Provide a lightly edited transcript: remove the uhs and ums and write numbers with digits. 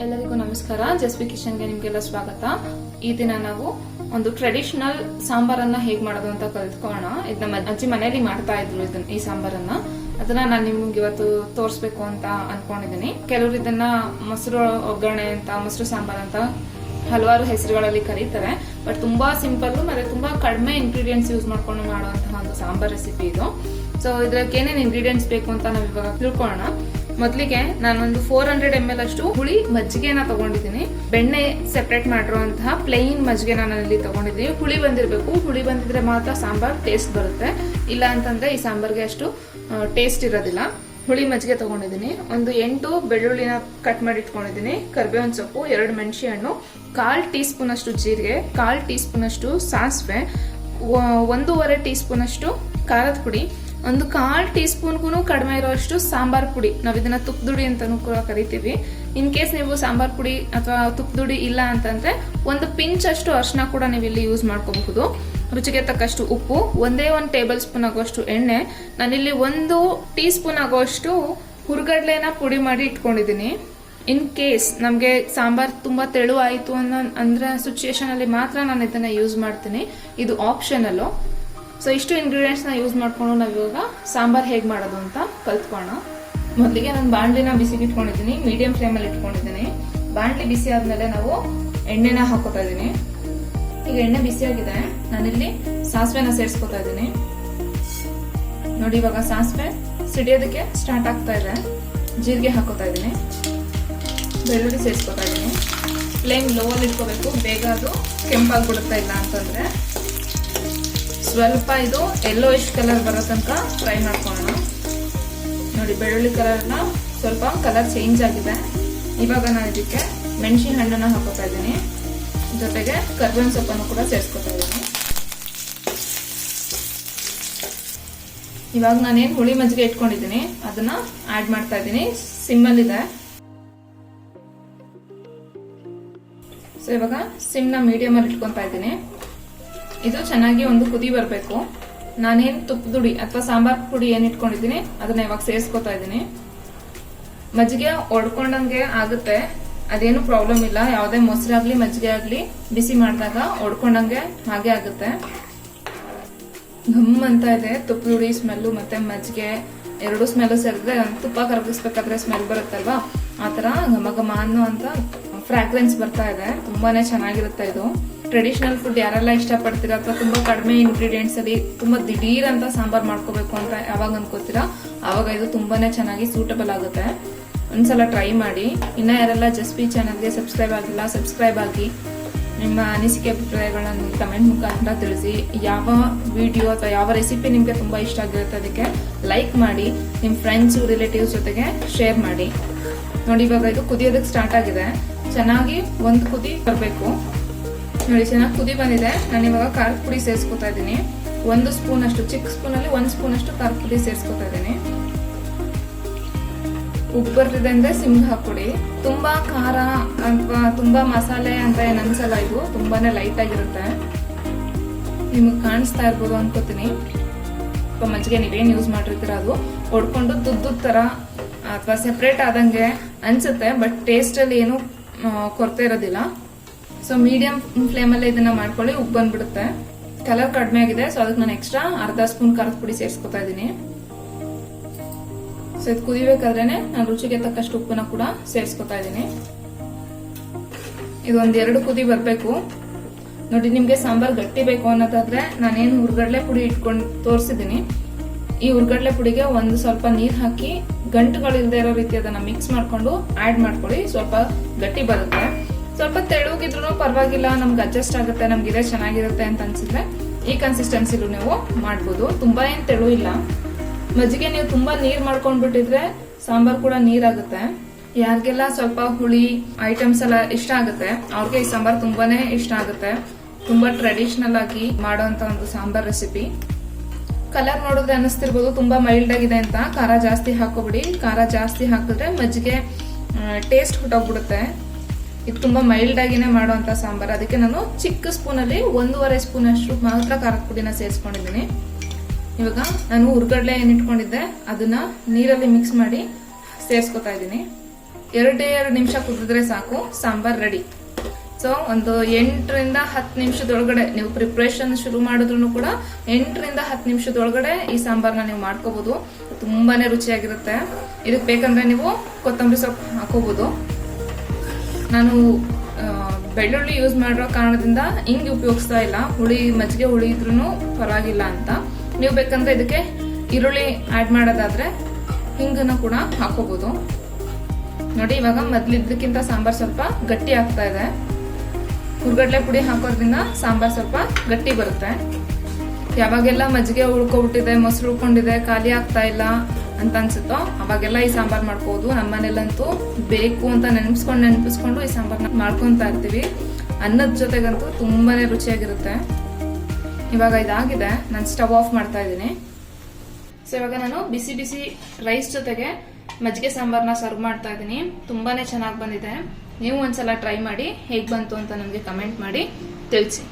ಎಲ್ಲರಿಗೂ ನಮಸ್ಕಾರ. ಜಸ್ವಿ ಕಿಚನ್ಗೆ ನಿಮ್ಗೆಲ್ಲ ಸ್ವಾಗತ. ಈ ದಿನ ನಾವು ಒಂದು ಟ್ರೆಡಿಷನಲ್ ಸಾಂಬಾರನ್ನ ಹೇಗ್ ಮಾಡೋದು ಅಂತ ಕಲ್ತ್ಕೊಳ್ಳೋಣ. ಇದು ನಮ್ಮ ಅಜ್ಜಿ ಮನೆಯಲ್ಲಿ ಮಾಡ್ತಾ ಇದ್ರು ಈ ಸಾಂಬಾರನ್ನ. ಅದನ್ನ ನಾನು ನಿಮ್ಗೆ ಇವತ್ತು ತೋರಿಸ್ಬೇಕು ಅಂತ ಅನ್ಕೊಂಡಿದ್ದೀನಿ. ಕೆಲವರು ಇದನ್ನ ಮೊಸರು ಒಗ್ಗರಣೆ ಅಂತ, ಮೊಸರು ಸಾಂಬಾರ್ ಅಂತ ಹಲವಾರು ಹೆಸರುಗಳಲ್ಲಿ ಕರೀತಾರೆ. ಬಟ್ ತುಂಬಾ ಸಿಂಪಲ್ ಮತ್ತೆ ತುಂಬಾ ಕಡಿಮೆ ಇಂಗ್ರೀಡಿಯೆಂಟ್ಸ್ ಯೂಸ್ ಮಾಡ್ಕೊಂಡು ಮಾಡುವಂತಹ ಒಂದು ಸಾಂಬಾರ್ ರೆಸಿಪಿ ಇದು. ಸೊ ಇದಕ್ಕೆ ಏನೇನು ಇಂಗ್ರೀಡಿಯೆಂಟ್ಸ್ ಬೇಕು ಅಂತ ನಾವು ಇವಾಗ ತಿಳ್ಕೊಳ್ಳೋಣ. ಮೊದಲಿಗೆ ನಾನೊಂದು 400 ml ಅಷ್ಟು ಹುಳಿ ಮಜ್ಜಿಗೆನ ತಗೊಂಡಿದ್ದೀನಿ. ಬೆಣ್ಣೆ ಸೆಪರೇಟ್ ಮಾಡಿರುವಂತಹ ಪ್ಲೇನ್ ಮಜ್ಜಿಗೆ ನಾನು ಇಲ್ಲಿ ತಗೊಂಡಿದ್ದೀನಿ. ಹುಳಿ ಬಂದಿರಬೇಕು. ಹುಳಿ ಬಂದಿದ್ರೆ ಮಾತ್ರ ಸಾಂಬಾರ್ ಟೇಸ್ಟ್ ಬರುತ್ತೆ. ಇಲ್ಲ ಅಂತಂದ್ರೆ ಈ ಸಾಂಬಾರ್ಗೆ ಅಷ್ಟು ಟೇಸ್ಟ್ ಇರೋದಿಲ್ಲ. ಹುಳಿ ಮಜ್ಜಿಗೆ ತಗೊಂಡಿದ್ದೀನಿ. ಒಂದು 8 ಬೆಳ್ಳುಳ್ಳಿನ ಕಟ್ ಮಾಡಿ ಇಟ್ಕೊಂಡಿದ್ದೀನಿ. ಕರಿಬೇವಿನ ಸೊಪ್ಪು, 2 ಮೆಣಸಿನ ಹಣ್ಣು, 1/4 ಟೀ ಸ್ಪೂನ್ ಅಷ್ಟು ಜೀರಿಗೆ, 1/4 ಟೀ ಸ್ಪೂನ್ ಅಷ್ಟು ಸಾಸಿವೆ, 1.5 ಟೀ ಸ್ಪೂನ್ ಅಷ್ಟು ಖಾರದ ಪುಡಿ, ಒಂದು 1/4 ಟೀ ಸ್ಪೂನ್ಗೂ ಕಡಿಮೆ ಇರೋಷ್ಟು ಸಾಂಬಾರ್ ಪುಡಿ. ನಾವು ಇದನ್ನ ತುಪ್ಪದುಡಿ ಅಂತಾನೂ ಕೂಡ ಕರಿತೀವಿ. ಇನ್ ಕೇಸ್ ನೀವು ಸಾಂಬಾರ್ ಪುಡಿ ಅಥವಾ ತುಪ್ಪದುಡಿ ಇಲ್ಲ ಅಂತಂದ್ರೆ ಒಂದು ಪಿಂಚ್ ಅಷ್ಟು ಅರಿಶಿನ ಕೂಡ ನೀವು ಇಲ್ಲಿ ಯೂಸ್ ಮಾಡ್ಕೋಬಹುದು. ರುಚಿಗೆ ತಕ್ಕಷ್ಟು ಉಪ್ಪು, 1 ಟೇಬಲ್ ಸ್ಪೂನ್ ಆಗುವಷ್ಟು ಎಣ್ಣೆ. ನಾನಿಲ್ಲಿ 1 ಟೀ ಸ್ಪೂನ್ ಆಗುವಷ್ಟು ಹುರ್ಗಡ್ಲೆನ ಪುಡಿ ಮಾಡಿ ಇಟ್ಕೊಂಡಿದ್ದೀನಿ. ಇನ್ ಕೇಸ್ ನಮ್ಗೆ ಸಾಂಬಾರ್ ತುಂಬಾ ತೆಳು ಆಯ್ತು ಅಂದ್ರೆ ಸಿಚುಯೇಷನ್ ಅಲ್ಲಿ ಮಾತ್ರ ನಾನು ಇದನ್ನ ಯೂಸ್ ಮಾಡ್ತೀನಿ. ಇದು ಆಪ್ಷನಲ್. ಸೊ ಇಷ್ಟು ಇಂಗ್ರೀಡಿಯೆಂಟ್ಸ್ ನ ಯೂಸ್ ಮಾಡ್ಕೊಂಡು ನಾವು ಇವಾಗ ಸಾಂಬಾರ್ ಹೇಗ್ ಮಾಡೋದು ಅಂತ ಕಲ್ತ್ಕೊಳ್ಳೋಣ. ಮೊದಲಿಗೆ ನಾನು ಬಾಣಲಿನ ಬಿಸಿಗೆ ಇಟ್ಕೊಂಡಿದ್ದೀನಿ. ಮೀಡಿಯಂ ಫ್ಲೇಮ್ ಅಲ್ಲಿ ಇಟ್ಕೊಂಡಿದ್ದೀನಿ. ಬಾಣಲಿ ಬಿಸಿ ಆದ್ಮೇಲೆ ನಾವು ಎಣ್ಣೆನ ಹಾಕೋತಾ ಇದ್ದೀನಿ. ಈಗ ಎಣ್ಣೆ ಬಿಸಿ ಆಗಿದೆ. ನಾನಿಲ್ಲಿ ಸಾಸಿವೆನ ಸೇರಿಸ್ಕೊತಾ ಇದ್ದೀನಿ. ನೋಡಿ, ಇವಾಗ ಸಾಸಿವೆ ಸಿಡಿಯೋದಕ್ಕೆ ಸ್ಟಾರ್ಟ್ ಆಗ್ತಾ ಇದೆ. ಜೀರಿಗೆ ಹಾಕೋತಾ ಇದ್ದೀನಿ. ಬೆಳ್ಳುಳ್ಳಿ ಸೇರಿಸ್ಕೊತಾ ಇದ್ದೀನಿ. ಫ್ಲೇಮ್ ಲೋ ಅಲ್ಲಿ ಇಟ್ಕೋಬೇಕು, ಬೇಗ ಅದು ಕೆಂಪಾಗ್ಬಿಡುತ್ತಾ ಇಲ್ಲ ಅಂತಂದ್ರೆ. ಸ್ವಲ್ಪ ಇದು ಯೆಲ್ಲೋಯಿಶ್ ಕಲರ್ ಬರೋ ತನಕ ಫ್ರೈ ಮಾಡ್ಕೊಳ್ಳೋಣ. ನೋಡಿ, ಬೆಳ್ಳುಳ್ಳಿ ಕಲರ್ನ ಸ್ವಲ್ಪ ಕಲರ್ ಚೇಂಜ್ ಆಗಿದೆ. ಇವಾಗ ನಾನು ಇದಕ್ಕೆ ಮೆಣಸಿನ ಹಣ್ಣನ್ನ ಹಾಕೋತಾ ಇದ್ದೀನಿ. ಜೊತೆಗೆ ಕರಿಬೇವಿನ ಸೊಪ್ಪನ್ನು ಕೂಡ ಸೇರಿಸ್ಕೊತಾ ಇದ್ದೀನಿ. ಇವಾಗ ನಾನೇನು ಹುಳಿ ಮಜ್ಜಿಗೆ ಇಟ್ಕೊಂಡಿದ್ದೀನಿ ಅದನ್ನ ಆಡ್ ಮಾಡ್ತಾ ಇದ್ದೀನಿ. ಸಿಮ್ಮಲ್ಲಿ ಇದೆ. ಸೊ ಇವಾಗ ಸಿಮ್ನ ಮೀಡಿಯಂ ಅಲ್ಲಿ ಇಟ್ಕೊಂತಾ ಇದ್ದೀನಿ. ಇದು ಚೆನ್ನಾಗಿ ಒಂದು ಕುದಿ ಬರಬೇಕು. ನಾನೇನು ತುಪ್ಪದುಡಿ ಅಥವಾ ಸಾಂಬಾರ್ ಪುಡಿ ಏನ್ ಇಟ್ಕೊಂಡಿದ್ದೀನಿ ಅದನ್ನ ಇವಾಗ ಸೇರಿಸ್ಕೊತಾ ಇದ್ದೀನಿ. ಮಜ್ಜಿಗೆ ಒಡ್ಕೊಂಡಂಗೆ ಆಗುತ್ತೆ, ಅದೇನು ಪ್ರಾಬ್ಲಮ್ ಇಲ್ಲ. ಯಾವುದೇ ಮೊಸರಾಗ್ಲಿ ಮಜ್ಜಿಗೆ ಆಗ್ಲಿ ಬಿಸಿ ಮಾಡಿದಾಗ ಒಡ್ಕೊಂಡಂಗೆ ಹಾಗೆ ಆಗುತ್ತೆ. ಘಮ್ ಅಂತ ಇದೆ ತುಪ್ಪದುಡಿ ಸ್ಮೆಲ್ಲು ಮತ್ತೆ ಮಜ್ಜಿಗೆ ಎರಡು ಸ್ಮೆಲ್ ಸೇರಿದ್ರೆ. ತುಪ್ಪ ಕರಗಿಸ್ಬೇಕಾದ್ರೆ ಸ್ಮೆಲ್ ಬರುತ್ತಲ್ವಾ, ಆತರ ಘಮ ಘಮ ಅನ್ನೋ ಅಂತ ಫ್ರಾಗ್ರೆನ್ಸ್ ಬರ್ತಾ ಇದೆ. ತುಂಬಾನೇ ಚೆನ್ನಾಗಿರುತ್ತೆ ಇದು. ಟ್ರೆಡಿಷನಲ್ ಫುಡ್ ಯಾರೆಲ್ಲ ಇಷ್ಟಪಡ್ತೀರಾ ಅಥವಾ ತುಂಬಾ ಕಡಿಮೆ ಇಂಗ್ರೀಡಿಯೆಂಟ್ಸ್ ಅಲ್ಲಿ ತುಂಬಾ ದಿಢೀರ್ ಅಂತ ಸಾಂಬಾರ್ ಮಾಡ್ಕೋಬೇಕು ಅಂತ ಯಾವಾಗ ಅನ್ಕೋತೀರಾ ಆವಾಗ ಇದು ತುಂಬಾನೇ ಚೆನ್ನಾಗಿ ಸೂಟಬಲ್ ಆಗುತ್ತೆ. ಒಂದ್ಸಲ ಟ್ರೈ ಮಾಡಿ. ಇನ್ನ ಯಾರೆಲ್ಲ ಜಸ್ವಿ ಚಾನಲ್ಗೆ ಸಬ್ಸ್ಕ್ರೈಬ್ ಆಗಿಲ್ಲ, ಸಬ್ಸ್ಕ್ರೈಬ್ ಆಗಿ. ನಿಮ್ಮ ಅನಿಸಿಕೆ ಅಭಿಪ್ರಾಯಗಳನ್ನು ಕಮೆಂಟ್ ಮುಖಾಂತರ ತಿಳಿಸಿ. ಯಾವ ವಿಡಿಯೋ ಅಥವಾ ಯಾವ ರೆಸಿಪಿ ನಿಮ್ಗೆ ತುಂಬಾ ಇಷ್ಟ ಆಗಿರುತ್ತೆ ಅದಕ್ಕೆ ಲೈಕ್ ಮಾಡಿ. ನಿಮ್ ಫ್ರೆಂಡ್ಸ್ ರಿಲೇಟಿವ್ಸ್ ಜೊತೆಗೆ ಶೇರ್ ಮಾಡಿ. ನೋಡಿ, ಇವಾಗ ಇದು ಕುದಿಯೋದಕ್ಕೆ ಸ್ಟಾರ್ಟ್ ಆಗಿದೆ. ಚೆನ್ನಾಗಿ ಒಂದು ಕುದಿ ಬರಬೇಕು. ನೋಡಿ, ಚೆನ್ನಾಗಿ ಕುದಿ ಬಂದಿದೆ. ನಾನು ಇವಾಗ ಖಾರದ ಪುಡಿ ಸೇರಿಸ್ಕೊತಾ ಇದ್ದೀನಿ. 1 ಸ್ಪೂನ್ ಅಷ್ಟು, ಚಿಕ್ಕ ಸ್ಪೂನ್ ಅಲ್ಲಿ 1 ಸ್ಪೂನ್ ಅಷ್ಟು ಖಾರದ ಪುಡಿ ಸೇರಿಸ್ಕೊತಾ ಇದ್ದೀನಿ. ಉಪ್ಪು ಬರ್ತಿದೆ ಅಂದ್ರೆ ಸಿಮ್ಗೆ ಹಾಕೊಡಿ. ತುಂಬಾ ಖಾರ ಅಥವಾ ತುಂಬಾ ಮಸಾಲೆ ಅಂತ ಏನ್ ಅನ್ಸಲ್ಲ. ಇದು ತುಂಬಾನೇ ಲೈಟ್ ಆಗಿರುತ್ತೆ. ನಿಮ್ಗೆ ಕಾಣಿಸ್ತಾ ಇರ್ಬೋದು ಅನ್ಕೋತೀನಿ. ಮಜ್ಜಿಗೆ ನೀವೇನ್ ಯೂಸ್ ಮಾಡಿರ್ತೀರ ಅದು ಹೊಡ್ಕೊಂಡು ದುಡ್ಡು ತರ ಅಥವಾ ಸೆಪರೇಟ್ ಆದಂಗೆ ಅನ್ಸುತ್ತೆ. ಬಟ್ ಟೇಸ್ಟ್ ಅಲ್ಲಿ ಏನು ಕೊರತೆ ಇರೋದಿಲ್ಲ. ಸೊ ಮೀಡಿಯಂ ಫ್ಲೇಮ್ ಅಲ್ಲಿ ಇದನ್ನ ಮಾಡ್ಕೊಳ್ಳಿ. ಉಪ್ಪು ಬಂದ್ಬಿಡುತ್ತೆ. ಕಲರ್ ಕಡಿಮೆ ಆಗಿದೆ, ಸೊ ಅದಕ್ಕೆ ನಾನು ಎಕ್ಸ್ಟ್ರಾ 1/2 ಸ್ಪೂನ್ ಖಾರದ ಪುಡಿ ಸೇರಿಸ್ಕೊತಾ ಇದ್ದೀನಿ. ಸೊ ಇದು ಕುದಿಬೇಕಾದ್ರೇನೆ ನಾನು ರುಚಿಗೆ ತಕ್ಕಷ್ಟು ಉಪ್ಪನ್ನ ಕೂಡ ಸೇರಿಸ್ಕೊತಾ ಇದ್ದೀನಿ. ಇದು 1-2 ಕುದಿ ಬರ್ಬೇಕು. ನೋಡಿ, ನಿಮ್ಗೆ ಸಾಂಬಾರ್ ಗಟ್ಟಿ ಬೇಕು ಅನ್ನೋದಾದ್ರೆ ನಾನೇನು ಹುರ್ಗಡ್ಲೆ ಪುಡಿ ಇಟ್ಕೊಂಡು ತೋರಿಸಿದ್ದೀನಿ. ಈ ಹುರ್ಗಡ್ಲೆ ಪುಡಿಗೆ ಸ್ವಲ್ಪ ನೀರ್ ಹಾಕಿ ಗಂಟುಗಳಿಲ್ದೇ ಇರೋ ರೀತಿ ಅದನ್ನ ಮಿಕ್ಸ್ ಮಾಡ್ಕೊಂಡು ಆಡ್ ಮಾಡ್ಕೊಳ್ಳಿ. ಸ್ವಲ್ಪ ಗಟ್ಟಿ ಬರುತ್ತೆ. ಸ್ವಲ್ಪ ತೆಳುಗಿದ್ರು ಪರವಾಗಿಲ್ಲ, ನಮ್ಗೆ ಅಡ್ಜಸ್ಟ್ ಆಗುತ್ತೆ, ನಮ್ಗೆ ಇದೇ ಚೆನ್ನಾಗಿರುತ್ತೆ ಅಂತ ಅನ್ಸಿದ್ರೆ ಈ ಕನ್ಸಿಸ್ಟೆನ್ಸಿಲು ನೀವು ಮಾಡ್ಬೋದು. ತುಂಬಾ ಏನ್ ತೆಳು ಇಲ್ಲ. ಮಜ್ಜಿಗೆ ನೀವು ತುಂಬಾ ನೀರ್ ಮಾಡ್ಕೊಂಡ್ಬಿಟ್ಟಿದ್ರೆ ಸಾಂಬಾರ್ ಕೂಡ ನೀರಾಗುತ್ತೆ. ಯಾರಿಗೆಲ್ಲ ಸ್ವಲ್ಪ ಹುಳಿ ಐಟಮ್ಸ್ ಎಲ್ಲ ಇಷ್ಟ ಆಗುತ್ತೆ ಅವ್ರಿಗೆ ಈ ಸಾಂಬಾರ್ ತುಂಬಾನೇ ಇಷ್ಟ ಆಗುತ್ತೆ. ತುಂಬಾ ಟ್ರೆಡಿಷನಲ್ ಆಗಿ ಮಾಡೋಂತ ಒಂದು ಸಾಂಬಾರ್ ರೆಸಿಪಿ. ಕಲರ್ ನೋಡಿದ್ರೆ ಅನಿಸ್ತಿರ್ಬೋದು ತುಂಬಾ ಮೈಲ್ಡ್ ಆಗಿದೆ ಅಂತ. ಖಾರ ಜಾಸ್ತಿ ಹಾಕೋಬಿಡಿ. ಖಾರ ಜಾಸ್ತಿ ಹಾಕಿದ್ರೆ ಮಜ್ಜಿಗೆ ಟೇಸ್ಟ್ ಹೊಟ್ಟೋಗ್ಬಿಡುತ್ತೆ. ಇದು ತುಂಬಾ ಮೈಲ್ಡ್ ಆಗಿನೇ ಮಾಡುವಂತ ಸಾಂಬಾರ್. ಅದಕ್ಕೆ ನಾನು ಚಿಕ್ಕ ಸ್ಪೂನ್ ಅಲ್ಲಿ 1.5 ಸ್ಪೂನ್ ಅಷ್ಟು ಮಾತ್ರ ಖಾರದ ಪುಡಿನ ಸೇರಿಸ್ಕೊಂಡಿದ್ದೀನಿ. ಇವಾಗ ನಾನು ಹುರ್ಗಡ್ಲೆ ಏನ್ ಇಟ್ಕೊಂಡಿದ್ದೆ ಅದನ್ನ ನೀರಲ್ಲಿ ಮಿಕ್ಸ್ ಮಾಡಿ ಸೇರಿಸ್ಕೊತಾ ಇದ್ದೀನಿ. 2 ನಿಮಿಷ ಕುದಿದ್ರೆ ಸಾಕು, ಸಾಂಬಾರ್ ರೆಡಿ. ಸೊ ಒಂದು 8 ರಿಂದ 10 ನಿಮಿಷದೊಳಗಡೆ ನೀವು ಪ್ರಿಪ್ರೇಷನ್ ಶುರು ಮಾಡಿದ್ರು ಕೂಡ 8 ರಿಂದ 10 ನಿಮಿಷದೊಳಗಡೆ ಈ ಸಾಂಬಾರ್ನ ನೀವು ಮಾಡ್ಕೋಬಹುದು. ತುಂಬಾನೇ ರುಚಿಯಾಗಿರುತ್ತೆ. ಇದಕ್ಕೆ ಬೇಕಂದ್ರೆ ನೀವು ಕೊತ್ತಂಬರಿ ಸೊಪ್ಪು ಹಾಕೋಬಹುದು. ನಾನು ಬೆಳ್ಳುಳ್ಳಿ ಯೂಸ್ ಮಾಡಿರೋ ಕಾರಣದಿಂದ ಹಿಂಗ್ ಉಪಯೋಗಿಸ್ತಾ ಇಲ್ಲ. ಮಜ್ಜಿಗೆ ಹುಳಿ ಇದ್ರೂ ಪರವಾಗಿಲ್ಲ ಅಂತ. ನೀವು ಬೇಕಂದ್ರೆ ಇದಕ್ಕೆ ಈರುಳ್ಳಿ ಆಡ್ ಮಾಡೋದಾದ್ರೆ ಹಿಂಗನ್ನ ಕೂಡ ಹಾಕೋಬಹುದು. ನೋಡಿ, ಇವಾಗ ಮೊದ್ಲಿದ್ದಕ್ಕಿಂತ ಸಾಂಬಾರ್ ಸ್ವಲ್ಪ ಗಟ್ಟಿ ಆಗ್ತಾ ಇದೆ. ಹುರ್ಗಡ್ಲೆ ಪುಡಿ ಹಾಕೋದ್ರಿಂದ ಸಾಂಬಾರ್ ಸ್ವಲ್ಪ ಗಟ್ಟಿ ಬರುತ್ತೆ. ಯಾವಾಗೆಲ್ಲ ಮಜ್ಜಿಗೆ ಉಳ್ಕೊಬಿಟ್ಟಿದೆ, ಮೊಸರು ಉಳ್ಕೊಂಡಿದೆ, ಖಾಲಿ ಆಗ್ತಾ ಇಲ್ಲ ಅಂತ ಅನ್ಸುತ್ತೋ ಅವಾಗೆಲ್ಲ ಈ ಸಾಂಬಾರ್ ಮಾಡ್ಕೋಬಹುದು. ನಮ್ಮನೇಲಂತೂ ಬೇಕು ಅಂತ ನೆನಪಿಸ್ಕೊಂಡು ಈ ಸಾಂಬಾರ್ನ ಮಾಡ್ಕೊಂತ ಇರ್ತೀವಿ. ಅನ್ನದ ಜೊತೆಗಂತೂ ತುಂಬಾನೇ ರುಚಿಯಾಗಿರುತ್ತೆ. ಇವಾಗ ಇದಾಗಿದೆ, ನಾನು ಸ್ಟವ್ ಆಫ್ ಮಾಡ್ತಾ ಇದ್ದೀನಿ. ಸೊ ಇವಾಗ ನಾನು ಬಿಸಿ ಬಿಸಿ ರೈಸ್ ಜೊತೆಗೆ ಮಜ್ಜಿಗೆ ಸಾಂಬಾರ್ನ ಸರ್ವ್ ಮಾಡ್ತಾ ಇದ್ದೀನಿ. ತುಂಬಾನೇ ಚೆನ್ನಾಗಿ ಬಂದಿದೆ. ನೀವು ಒಂದ್ಸಲ ಟ್ರೈ ಮಾಡಿ, ಹೇಗ್ ಬಂತು ಅಂತ ನನಗೆ ಕಮೆಂಟ್ ಮಾಡಿ ತಿಳಿಸಿ.